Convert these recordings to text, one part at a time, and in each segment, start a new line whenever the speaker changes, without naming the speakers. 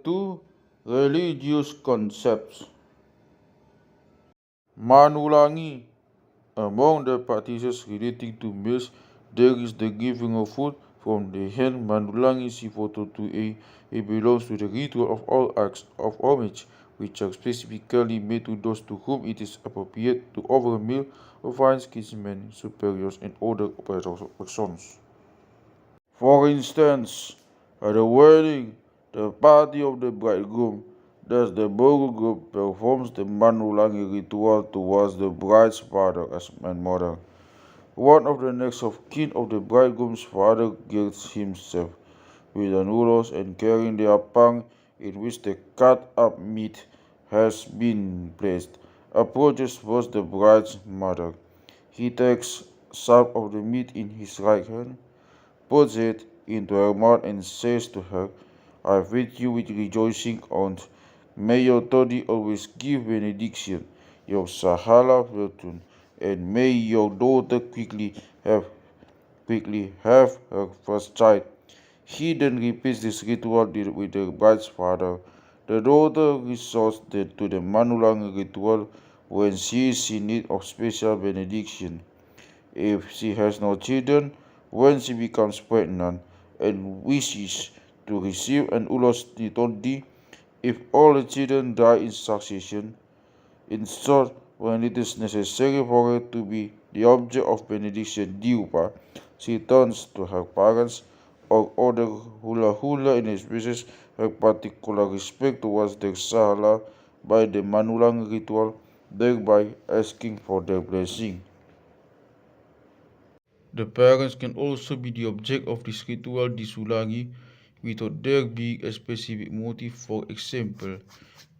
Two religious concepts. Manulangi. Among the practices relating to meals, there is the giving of food from the hand Manulangi Sifoto to a. It belongs to the ritual of all acts of homage, which are specifically made to those to whom it is appropriate to offer a meal of one's kinsmen, superiors, and other persons. For instance, at a wedding, the party of the bridegroom, thus the Vergouwen performs the Manulangi ritual towards the bride's father and mother. One of the next of kin of the bridegroom's father girds himself with an ulos and carrying the apang in which the cut up meat has been placed, approaches first the bride's mother. He takes some of the meat in his right hand, puts it into her mouth and says to her, I feed you with rejoicing, aunt. May your toddy always give benediction, your sahala fortune, and may your daughter quickly have her first child. He then repeats this ritual with the bride's father. The daughter resorts to the Manulang ritual when she is in need of special benediction. If she has no children, when she becomes pregnant and wishes to receive an ulos nitondi, if all the children die in succession, in short, when it is necessary for her to be the object of benediction diupa, she turns to her parents or other hula-hula and expresses her particular respect towards their sahala by the Manulang ritual, thereby asking for their blessing. The parents can also be the object of this ritual disulagi without there being a specific motive. For example,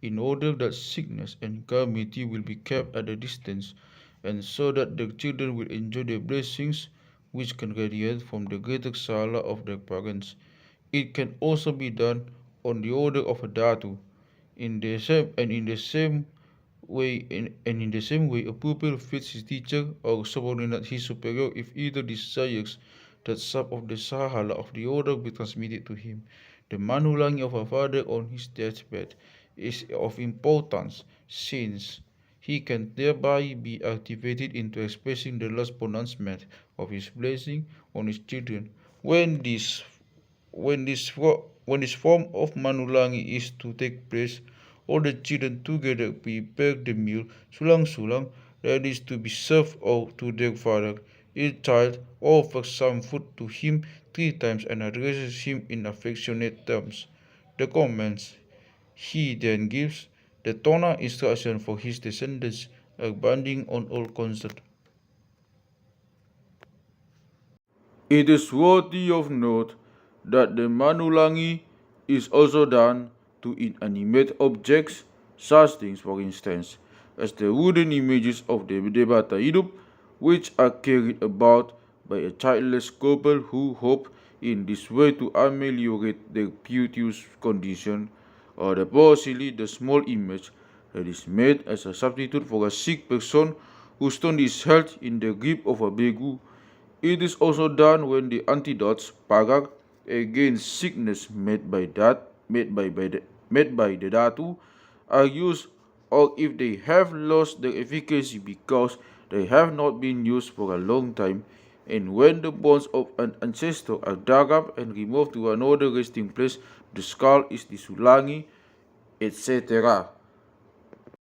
in order that sickness and calamity will be kept at a distance, and so that their children will enjoy the blessings which can radiate from the greater sala of their parents. It can also be done on the order of a datu. In the same way, a pupil feeds his teacher or subordinate his superior if either desires that some of the sahala of the order be transmitted to him. The manulangi of a father on his deathbed is of importance since he can thereby be activated into expressing the last pronouncement of his blessing on his children. When this form of manulangi is to take place, all the children together prepare the meal sulang-sulang that is to be served to their father. Each child offers some food to him 3 times and addresses him in affectionate terms. The comments he then gives the Tona instruction for his descendants are binding on all concerned. It is worthy of note that the Manulangi is also done to inanimate objects, such things for instance as the wooden images of the Debata Hidup, which are carried about by a childless couple who hope in this way to ameliorate their piteous condition, or the small image that is made as a substitute for a sick person whose tongue is held in the grip of a begu. It is also done when the antidotes pagak against sickness made by the datu are used, or if they have lost their efficacy because they have not been used for a long time, and when the bones of an ancestor are dug up and removed to another resting place, the skull is disulangi, etc.